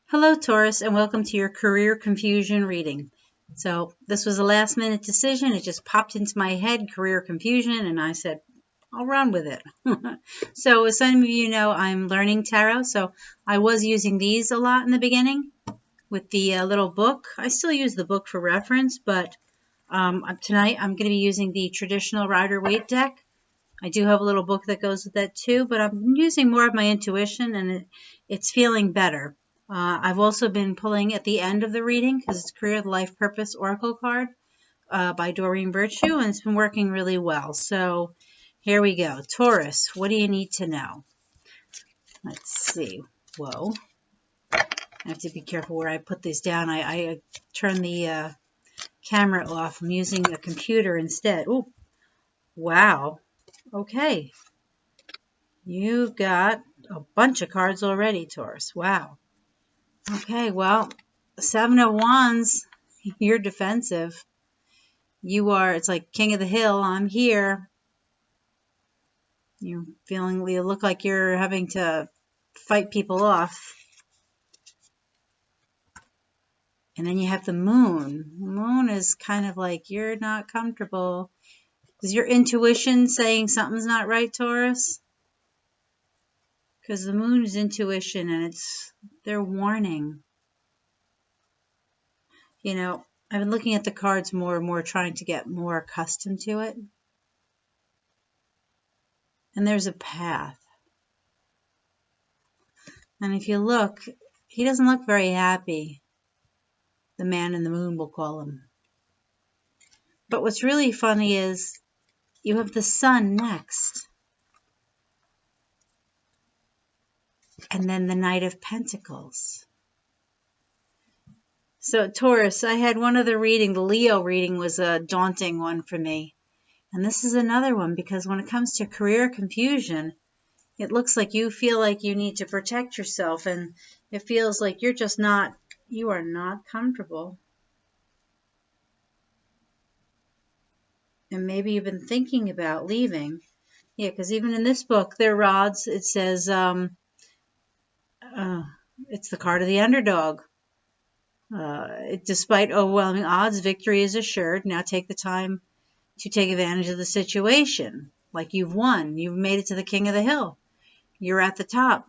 Hello, Taurus, and welcome to your career confusion reading. So this was a last minute decision. It just popped into my head, career confusion, and I said, I'll run with it. So as some of you know, I'm learning tarot. So I was using these a lot in the beginning with the little book. I still use the book for reference, but tonight I'm going to be using the traditional Rider-Waite deck. I do have a little book that goes with that too, but I'm using more of my intuition, and it's feeling better. I've also been pulling at the end of the reading because it's Career Life Purpose Oracle card by Doreen Virtue, and it's been working really well. So here we go. Taurus, what do you need to know? Let's see. Whoa. I have to be careful where I put these down. I turn the camera off. I'm using a computer instead. Oh, wow. Okay. You got a bunch of cards already, Taurus. Wow. Okay, well, Seven of Wands, you're defensive. You are, it's like King of the Hill, I'm here. You look like you're having to fight people off. And then you have the Moon. The Moon is kind of like you're not comfortable. Is your intuition saying something's not right, Taurus? Because the Moon is intuition, and they're warning. You know, I've been looking at the cards more and more, trying to get more accustomed to it. And there's a path. And if you look, he doesn't look very happy. The man in the moon, we'll call him. But what's really funny is you have the sun next. And then the Knight of Pentacles. So Taurus, I had one other reading. The Leo reading was a daunting one for me. And this is another one because when it comes to career confusion, it looks like you feel like you need to protect yourself, and it feels like you are not comfortable. And maybe you've been thinking about leaving. Yeah, because even in this book, their rods, it says it's the card of the underdog. Despite overwhelming odds, victory is assured. Now take the time to take advantage of the situation. Like you've won. You've made it to the king of the hill. You're at the top.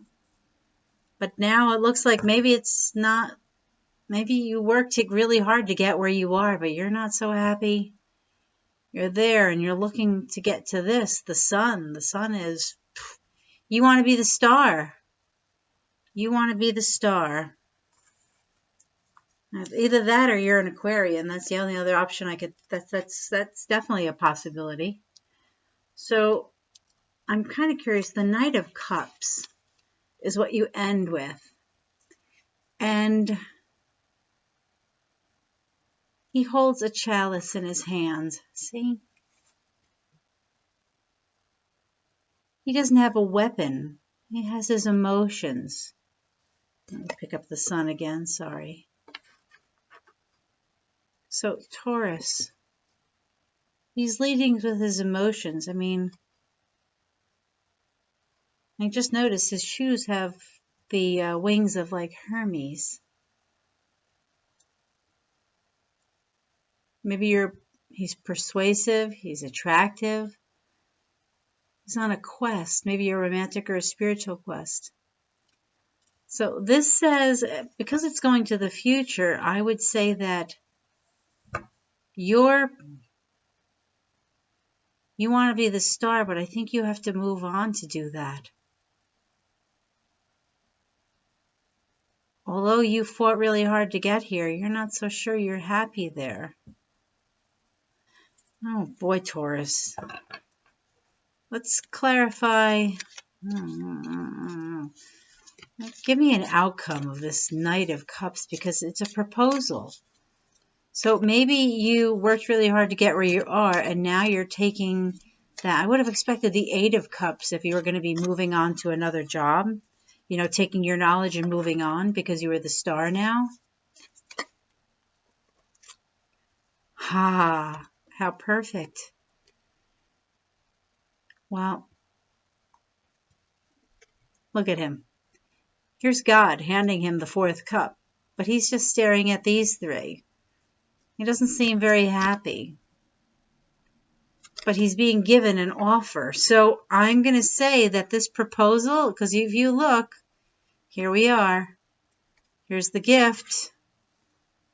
But now it looks like maybe it's not. Maybe you worked really hard to get where you are, but you're not so happy. You're there and you're looking to get to this, the sun. The sun is, you want to be the star. You want to be the star. Either that or you're an Aquarian. That's the only other option I could, that's definitely a possibility. So I'm kind of curious. The Knight of Cups is what you end with. And he holds a chalice in his hands. See? He doesn't have a weapon. He has his emotions. Let me pick up the sun again. Sorry. So Taurus, he's leading with his emotions. I mean, I just noticed his shoes have the wings of like Hermes. Maybe he's persuasive, he's attractive. He's on a quest, maybe a romantic or a spiritual quest. So this says, because it's going to the future, I would say that you want to be the star, but I think you have to move on to do that. Although you fought really hard to get here, you're not so sure you're happy there. Oh boy, Taurus. Let's clarify. Give me an outcome of this Knight of Cups because it's a proposal. So maybe you worked really hard to get where you are, and now you're taking that. I would have expected the Eight of Cups if you were going to be moving on to another job. You know, taking your knowledge and moving on because you were the star now. Ha, how perfect. Well, look at him. Here's God handing him the fourth cup, but he's just staring at these three. He doesn't seem very happy, but he's being given an offer. So I'm going to say that this proposal, because if you look, here we are. Here's the gift.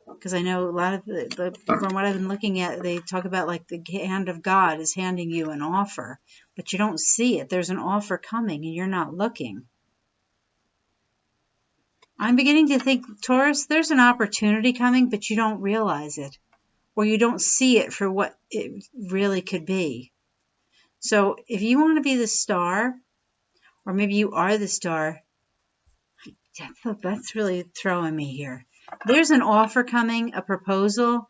Because I know a lot of from what I've been looking at, they talk about like the hand of God is handing you an offer, but you don't see it. There's an offer coming and you're not looking. I'm beginning to think, Taurus, there's an opportunity coming, but you don't realize it, or you don't see it for what it really could be. So if you want to be the star, or maybe you are the star, that's really throwing me here. There's an offer coming, a proposal,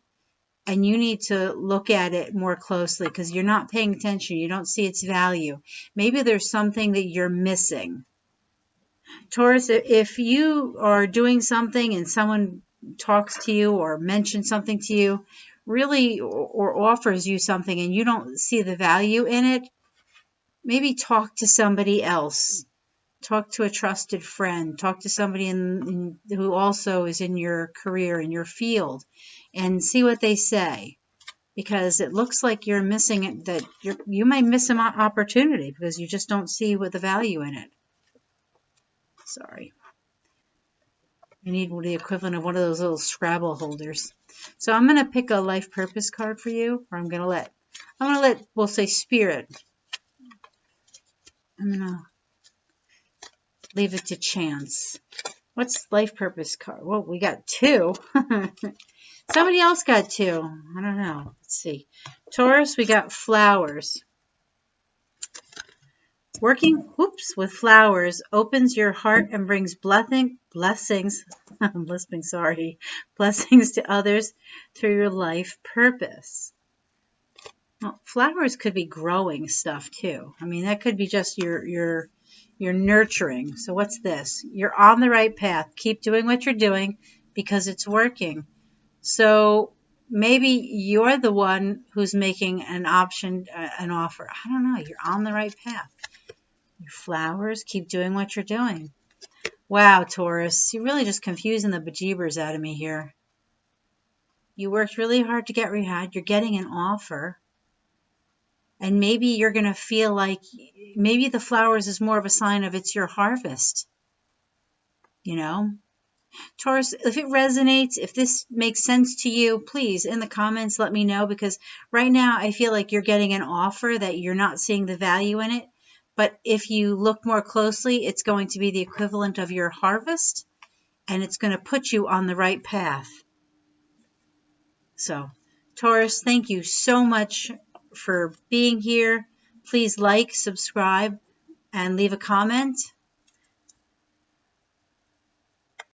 and you need to look at it more closely because you're not paying attention. You don't see its value. Maybe there's something that you're missing. Taurus, if you are doing something and someone talks to you or mentions something to you, really, or offers you something and you don't see the value in it, maybe talk to somebody else. Talk to a trusted friend. Talk to somebody who also is in your career, in your field, and see what they say. Because it looks like you're missing it, that you might miss an opportunity because you just don't see the value in it. Sorry. I need the equivalent of one of those little Scrabble holders. So I'm going to pick a life purpose card for you, or I'm going to let, we'll say Spirit. I'm going to leave it to chance. What's life purpose card? Well, we got two. Somebody else got two. I don't know. Let's see. Taurus, we got flowers. Working with flowers opens your heart and brings blessings to others through your life purpose. Well, flowers could be growing stuff too. I mean, that could be just your nurturing. So what's this? You're on the right path. Keep doing what you're doing because it's working. So maybe you're the one who's making an offer. I don't know. You're on the right path. Your flowers, keep doing what you're doing. Wow, Taurus, you're really just confusing the bejeebers out of me here. You worked really hard to get rehired. You're getting an offer. And maybe you're going to feel like maybe the flowers is more of a sign of it's your harvest. You know? Taurus, if it resonates, if this makes sense to you, please, in the comments, let me know. Because right now, I feel like you're getting an offer that you're not seeing the value in it. But if you look more closely, it's going to be the equivalent of your harvest, and it's going to put you on the right path. So, Taurus, thank you so much for being here. Please like, subscribe, and leave a comment.